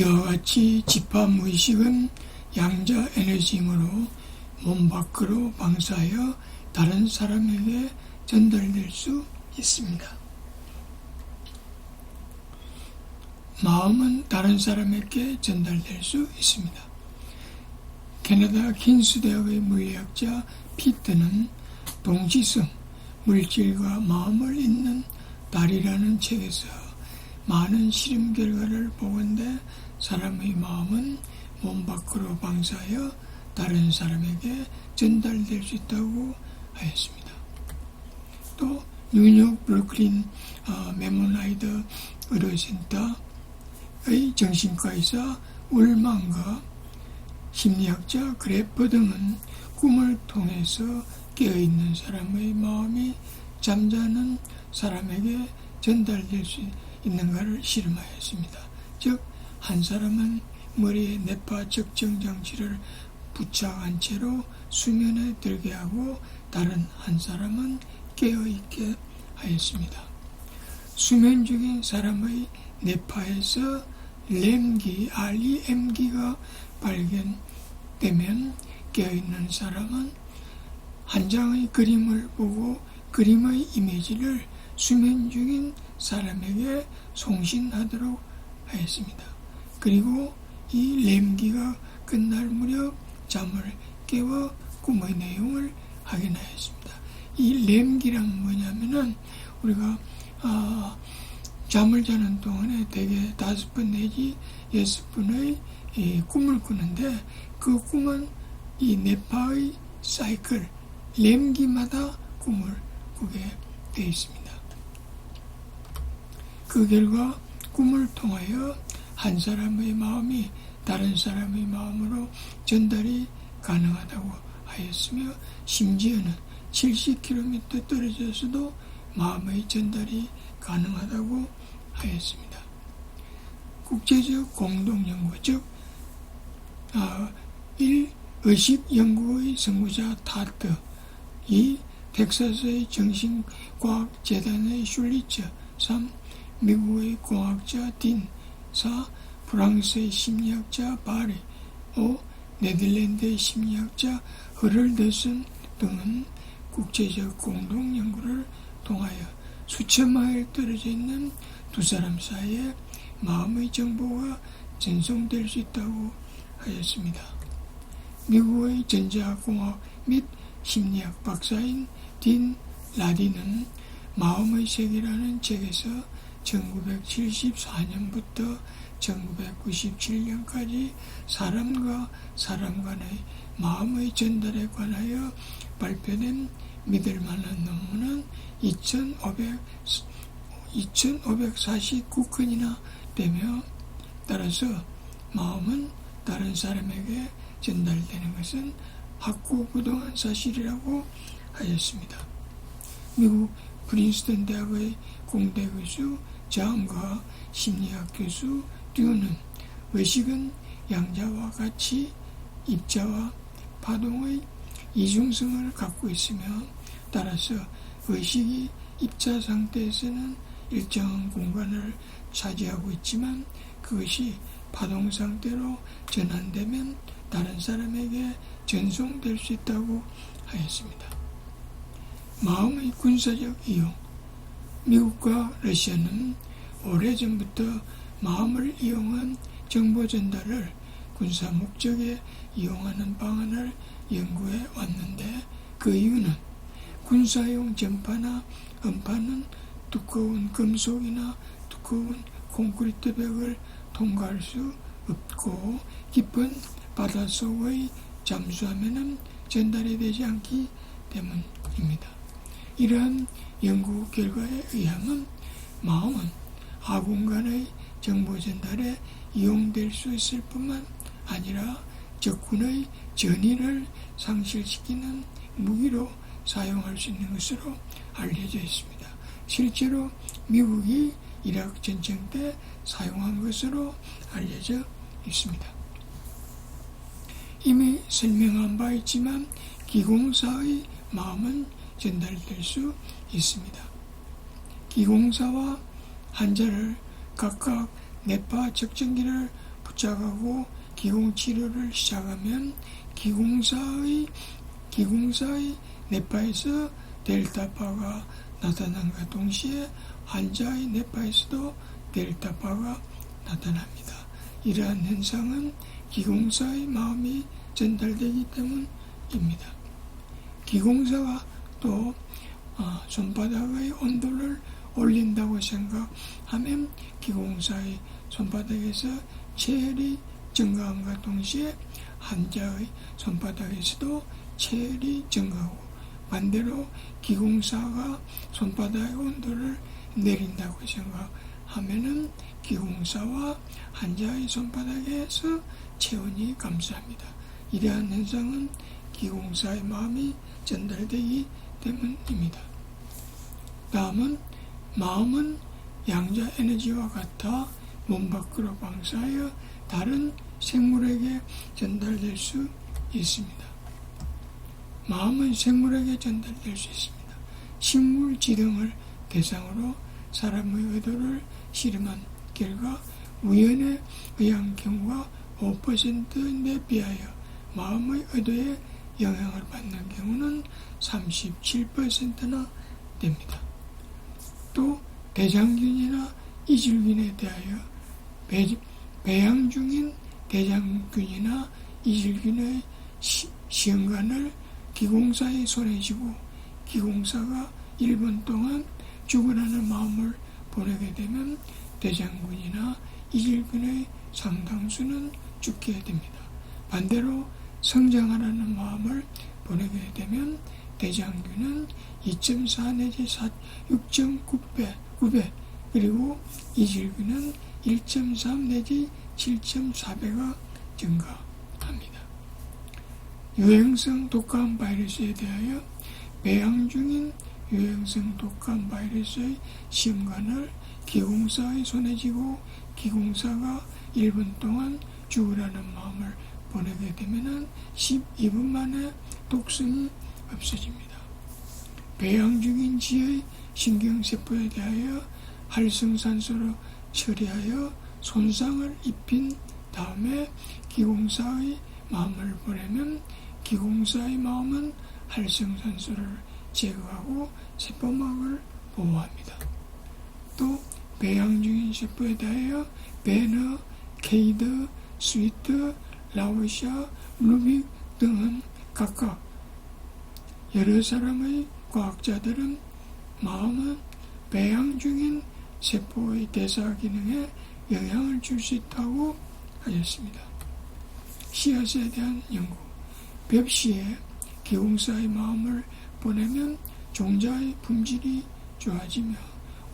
이와 같이 집합무의식은 양자 에너지 힘으로 몸 밖으로 방사하여 다른 사람에게 전달될 수 있습니다. 마음은 다른 사람에게 전달될 수 있습니다. 캐나다 퀸스 대학의 물리학자 피트는 동지성, 물질과 마음을 잇는 달이라는 책에서 많은 실험 결과를 보건대 사람의 마음은 몸 밖으로 방사하여 다른 사람에게 전달될 수 있다고 하였습니다. 또 뉴욕 브루클린 메모나이드 의료센터의 정신과 의사 울만과 심리학자 그래퍼 등은 꿈을 통해서 깨어있는 사람의 마음이 잠자는 사람에게 전달될 수 있는가를 실험하였습니다. 즉, 한 사람은 머리에 뇌파 측정 장치를 부착한 채로 수면에 들게 하고 다른 한 사람은 깨어있게 하였습니다. 수면 중인 사람의 뇌파에서 REM기가 발견되면 깨어있는 사람은 한 장의 그림을 보고 그림의 이미지를 수면 중인 사람에게 송신하도록 하였습니다. 그리고 이 REM기가 끝날 무렵 잠을 깨워 꿈의 내용을 확인하였습니다. 이 REM기란 뭐냐면은 우리가 잠을 자는 동안에 대개 5번 내지 6번의 꿈을 꾸는데 그 꿈은 이 뇌파의 사이클, REM기마다 꿈을 꾸게 되어 있습니다. 그 결과 꿈을 통하여 한 사람의 마음이 다른 사람의 마음으로 전달이 가능하다고 하였으며 심지어는 70km 떨어져서도 마음의 전달이 가능하다고 하였습니다. 국제적 공동연구, 즉 의식연구의 선구자 타트, 이 텍사스의 정신과학재단의 슐리처, 3. 미국의 공학자 딘, 4. 프랑스의 심리학자 바리, 5. 네덜란드의 심리학자 허럴더슨 등은 국제적 공동연구를 통하여 수천 마일 떨어져 있는 두 사람 사이에 마음의 정보가 전송될 수 있다고 하였습니다. 미국의 전자공학 및 심리학 박사인 딘 라디는 마음의 세계라는 책에서 1974년부터 1997년까지 사람과 사람 간의 마음의 전달에 관하여 발표된 믿을 만한 논문은 2,549건이나 되며, 따라서 마음은 다른 사람에게 전달되는 것은 확고부동한 사실이라고 하였습니다. 미국 프린스턴 대학의 공대 교수 장과 심리학 교수 듀는 의식은 양자와 같이 입자와 파동의 이중성을 갖고 있으며, 따라서 의식이 입자 상태에서는 일정한 공간을 차지하고 있지만 그것이 파동 상태로 전환되면 다른 사람에게 전송될 수 있다고 하였습니다. 마음의 군사적 이용. 미국과 러시아는 오래전부터 마음을 이용한 정보 전달을 군사 목적에 이용하는 방안을 연구해 왔는데, 그 이유는 군사용 전파나 음파는 두꺼운 금속이나 두꺼운 콘크리트 벽을 통과할 수 없고 깊은 바닷속의 잠수함에는 전달이 되지 않기 때문입니다. 이러한 연구 결과에 의하면 마음은 아군 간의 정보 전달에 이용될 수 있을 뿐만 아니라 적군의 전의를 상실시키는 무기로 사용할 수 있는 것으로 알려져 있습니다. 실제로 미국이 이라크 전쟁 때 사용한 것으로 알려져 있습니다. 이미 설명한 바 있지만 기공사의 마음은 전달될 수 있습니다. 기공사와 환자를 각각 뇌파 측정기를 붙잡고 기공치료를 시작하면 기공사의 뇌파에서 델타파가 나타남과 동시에 환자의 뇌파에서도 델타파가 나타납니다. 이러한 현상은 기공사의 마음이 전달되기 때문입니다. 기공사가 또 손바닥의 온도를 올린다고 생각하면 기공사의 손바닥에서 체열이 증가함과 동시에 환자의 손바닥에서도 체열이 증가하고, 반대로 기공사가 손바닥의 온도를 내린다고 생각하면은 기공사와 환자의 손바닥에서 체온이 감소합니다. 이러한 현상은 기공사의 마음이 전달되기 때문입니다. 다음은 마음은 양자 에너지와 같아 몸 밖으로 방사하여 다른 생물에게 전달될 수 있습니다. 마음은 생물에게 전달될 수 있습니다. 식물 지능을 대상으로 사람의 의도를 실험한 결과 우연에 의한 경우가 5%에 비하여 마음의 의도에 영향을 받는 경우는 37%나 됩니다. 또 대장균이나 이질균에 대하여 배양 중인 대장균이나 이질균의 시험관을 기공사에 손에 쥐고 기공사가 1분 동안 죽으라는 마음을 보내게 되면 대장균이나 이질균의 상당수는 죽게 됩니다. 반대로 성장하라는 마음을 보내게 되면 대장균은 2.4 내지 6.9배, 그리고 이질균은 1.3 내지 7.4배가 증가합니다. 유행성 독감 바이러스에 대하여 배양 중인 유행성 독감 바이러스의 시험관을 기공사의 손에 쥐고 기공사가 1분 동안 죽으라는 마음을 보내게 되면 12분 만에 독성이 없어집니다. 배양 중인 지의 신경세포에 대하여 활성산소로 처리하여 손상을 입힌 다음에 기공사의 마음을 보내면 기공사의 마음은 활성산소를 제거하고 세포막을 보호합니다. 또 배양 중인 세포에 대하여 베너, 케이드, 스위트, 라오샤, 루빅 등은 각각 여러 사람의 과학자들은 마음은 배양 중인 세포의 대사 기능에 영향을 줄 수 있다고 하였습니다. 씨앗에 대한 연구. 벽시에 기공사의 마음을 보내면 종자의 품질이 좋아지며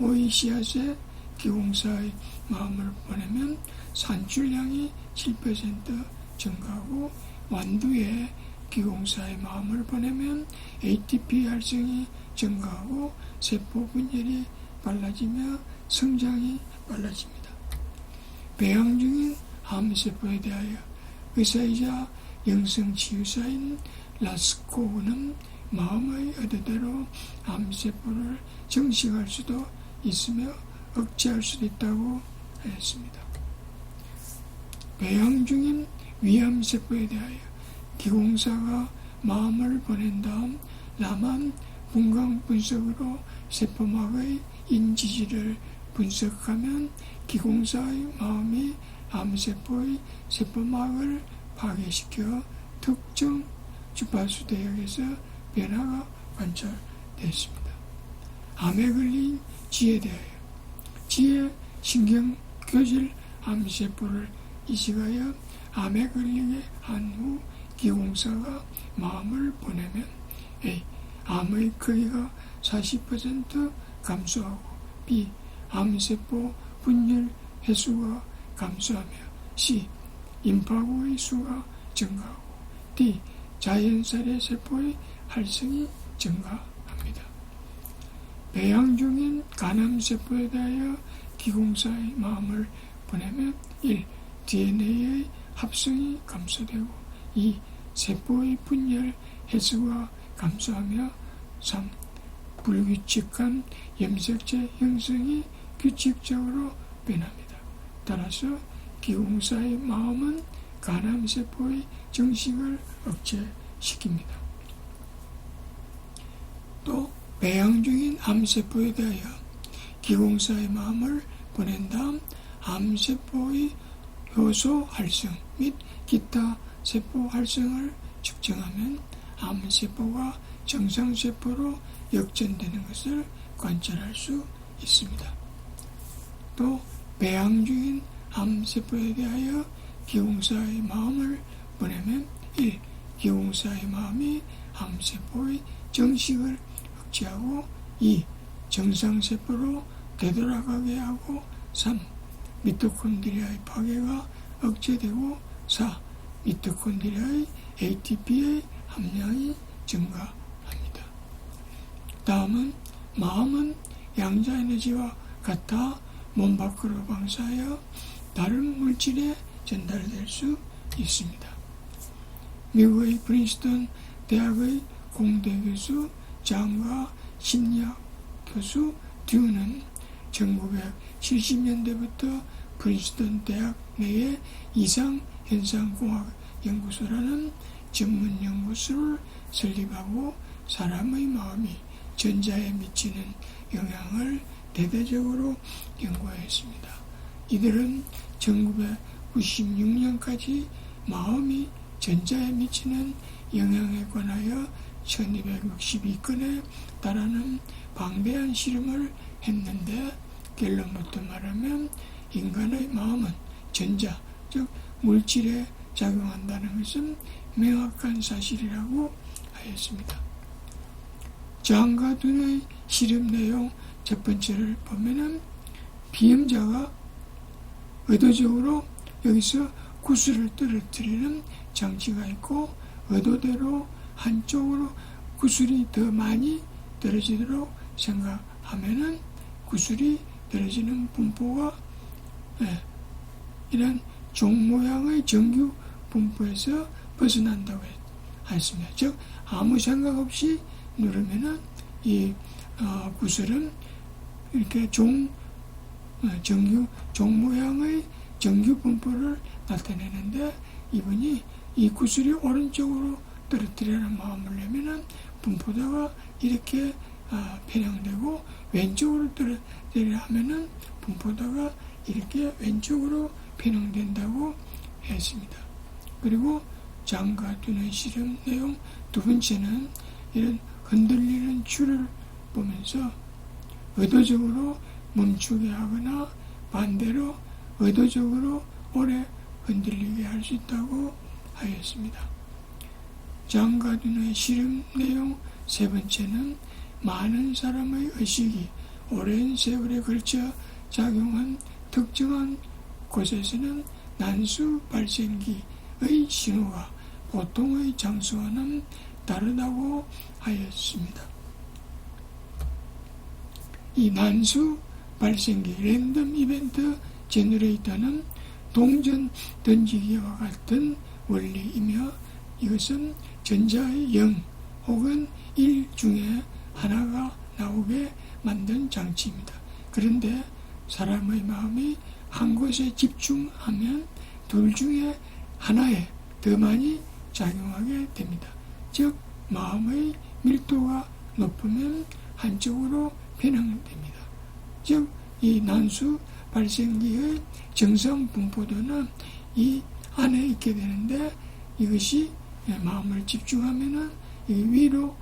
오이 씨앗에 기공사의 마음을 보내면 산출량이 7% 증가하고 완두에 기공사의 마음을 보내면 ATP 활성이 증가하고 세포 분열이 빨라지며 성장이 빨라집니다. 배양 중인 암세포에 대하여 의사이자 영성치유사인 라스코우는 마음의 의도대로 암세포를 정식할 수도 있으며 억제할 수도 있다고 하였습니다. 배양 중인 위암세포에 대하여 기공사가 마음을 보낸 다음 라만 분광 분석으로 세포막의 인지질을 분석하면 기공사의 마음이 암세포의 세포막을 파괴시켜 특정 주파수 대역에서 변화가 관찰됐습니다. 암에 걸린 쥐에 대하여 쥐의 신경교질 암세포를 이식하여 암에 걸리게 한 후 기공사가 마음을 보내면 A. 암의 크기가 40% 감소하고 B. 암세포 분열 횟수가 감소하며 C. 임파구의 수가 증가하고 D. 자연살의 세포의 활성이 증가합니다. 배양 중인 간암세포에 대하여 기공사의 마음을 보내면 1. DNA의 합성이 감소되고 2. 세포의 분열 횟수가 감소하며 3. 불규칙한 염색체 형성이 규칙적으로 변합니다. 따라서 기공사의 마음은 간암세포의 정식을 억제시킵니다. 또 배양 중인 암세포에 대하여 기공사의 마음을 보낸 다음 암세포의 효소 활성 및 기타 세포 활성을 측정하면 암세포가 정상세포로 역전되는 것을 관찰할 수 있습니다. 또 배양 중인 암세포에 대하여 기공사의 마음을 보내면 1. 기공사의 마음이 암세포의 정식을 억제하고 2. 정상세포로 되돌아가게 하고 3. 미토콘드리아의 파괴가 억제되고 4. 미토콘드리아의 ATP의 함량이 증가합니다. 다음은 마음은 양자 에너지와 같아 몸 밖으로 방사하여 다른 물질에 전달될 수 있습니다. 미국의 프린스턴 대학의 공대 교수 장과 심리학 교수 듀는 1970년대부터 프린스턴 대학 내에 이상현상공학 연구소라는 전문 연구소를 설립하고 사람의 마음이 전자에 미치는 영향을 대대적으로 연구했습니다. 이들은 1996년까지 마음이 전자에 미치는 영향에 관하여 1262건에 달하는 방대한 실험을 했는데 결론부터 말하면 인간의 마음은 전자, 즉 물질에 작용한다는 것은 명확한 사실이라고 하였습니다. 장과 둔의 실험 내용 첫 번째를 보면은 비험자가 의도적으로 여기서 구슬을 떨어뜨리는 장치가 있고 의도대로 한쪽으로 구슬이 더 많이 떨어지도록 생각하면은 구슬이 떨어지는 분포가 이런 종 모양의 정규 분포에서 벗어난다고 했습니다. 즉 아무 생각 없이 누르면은 이 구슬은 이렇게 종 모양의 정규 분포를 나타내는데 이분이 이 구슬이 오른쪽으로 떨어뜨리는 마음을 내면은 분포도가 이렇게 편향되고 왼쪽으로 떨어뜨리려 하면은 분포도가 이렇게 왼쪽으로 편향된다고 했습니다. 그리고 장과 둔의 실험 내용 두 번째는 이런 흔들리는 줄을 보면서 의도적으로 멈추게 하거나 반대로 의도적으로 오래 흔들리게 할 수 있다고 하였습니다. 장과 둔의 실험 내용 세 번째는 많은 사람의 의식이 오랜 세월에 걸쳐 작용한 특정한 곳에서는 난수 발생기의 신호가 보통의 장소와는 다르다고 하였습니다. 이 난수 발생기 랜덤 이벤트 제너레이터는 동전 던지기와 같은 원리이며 이것은 전자의 0 혹은 1 중에 하나가 나오게 만든 장치입니다. 그런데 사람의 마음이 한 곳에 집중하면 둘 중에 하나에 더 많이 작용하게 됩니다. 즉 마음의 밀도가 높으면 한쪽으로 편향됩니다. 즉 이 난수 발생기의 정상 분포도는 이 안에 있게 되는데 이것이 마음을 집중하면은 위로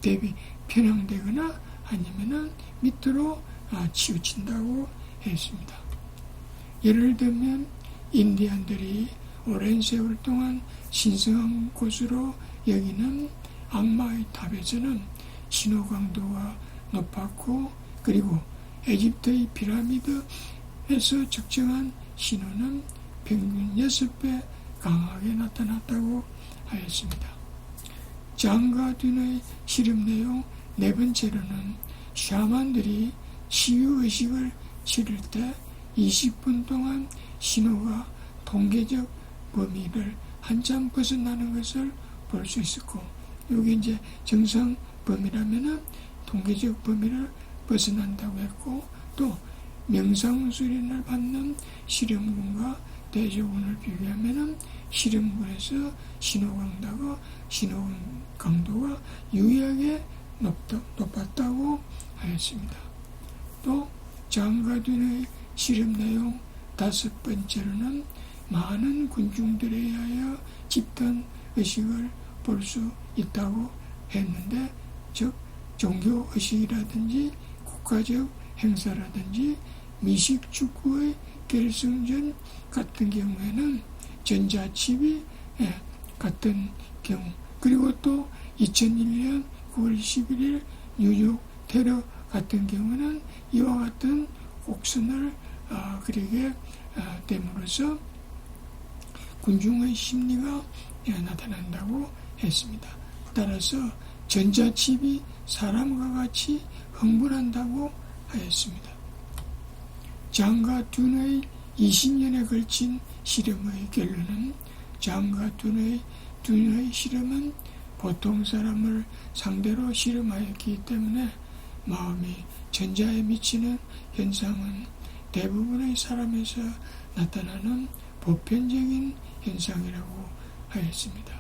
대비 편향되거나 아니면은 밑으로 치우친다고 했습니다. 예를 들면 인디안들이 오랜 세월 동안 신성한 곳으로 여기는 악마의 탑에서는 신호 강도가 높았고 그리고 에집트의 피라미드에서 측정한 신호는 평균 6배 강하게 나타났다고 하였습니다. 장과 둔의 실험 내용 네 번째로는 샤만들이 치유의식을 치를 때 20분 동안 신호가 통계적 범위를 한참 벗어나는 것을 볼 수 있었고 여기 이제 정상 범위라면은 통계적 범위를 벗어난다고 했고 또 명상수련을 받는 실험군과 대조군을 비교하면 실험군에서 신호 강도가 유의하게 높았다고 하였습니다. 또 장가둔의 실험 내용 5번째로는 많은 군중들에 의하여 집단 의식을 볼 수 있다고 했는데, 즉 종교의식이라든지 국가적 행사라든지 미식 축구의 결승전 같은 경우에는 전자칩이 같은 경우, 그리고 또 2001년 9월 11일 뉴욕 테러 같은 경우는 이와 같은 곡선을 그리게 됨으로써 군중의 심리가 나타난다고 했습니다. 따라서 전자칩이 사람과 같이 흥분한다고 하였습니다. 장과 둔의 20년에 걸친 실험의 결론은, 장과 둔의 실험은 보통 사람을 상대로 실험하였기 때문에 마음이 전자에 미치는 현상은 대부분의 사람에서 나타나는 보편적인 현상이라고 하였습니다.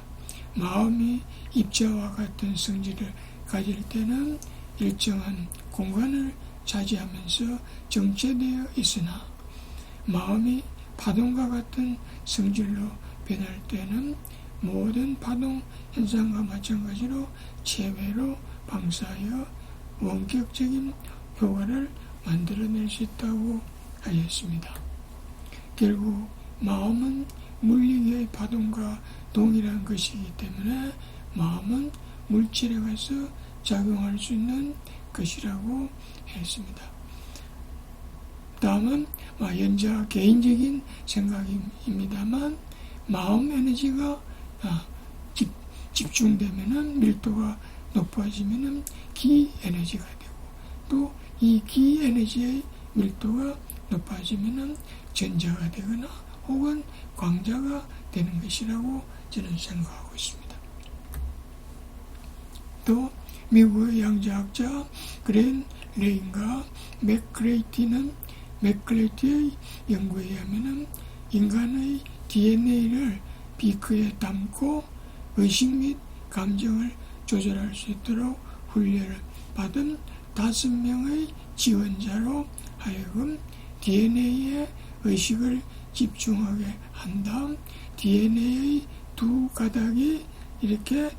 마음이 입자와 같은 성질을 가질 때는 일정한 공간을 차지하면서 정체되어 있으나, 마음이 파동과 같은 성질로 변할 때는 모든 파동 현상과 마찬가지로 체외로 방사하여 원격적인 효과를 만들어낼 수 있다고 하였습니다. 결국 마음은 물리계의 파동과 동일한 것이기 때문에 마음은 물질에 가서 작용할 수 있는 것이라고 했습니다. 다음은 연자 개인적인 생각입니다만, 마음 에너지가 집중되면 밀도가 높아지면 기 에너지가 되고, 또 이 기 에너지의 밀도가 높아지면 전자가 되거나 혹은 광자가 되는 것이라고 저는 생각하고 있습니다. 또 미국의 양자학자 그랜 레인과 맥클레이티의 연구에 의하면 인간의 DNA를 비크에 담고 의식 및 감정을 조절할 수 있도록 훈련을 받은 5명의 지원자로 하여금 DNA에 의식을 집중하게 한 다음 DNA의 두 가닥이 이렇게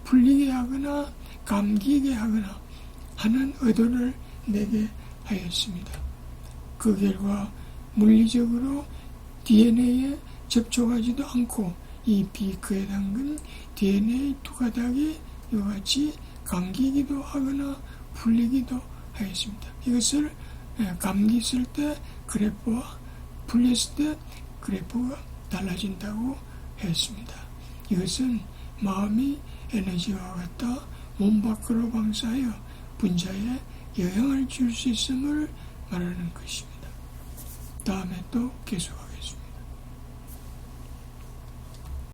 풀리게 하거나 감기게 하거나 하는 의도를 내게 하였습니다. 그 결과 물리적으로 DNA에 접촉하지도 않고 이 비크에 담근 DNA 두 가닥이 이같이 감기기도 하거나 풀리기도 하였습니다. 이것을 감기했을 때 그래프와 풀렸을 때 그래프가 달라진다고 했습니다. 이것은 마음이 에너지와 같다 몸 밖으로 방사하여 분자에 영향을 줄 수 있음을 말하는 것입니다. 다음에 또 계속하겠습니다.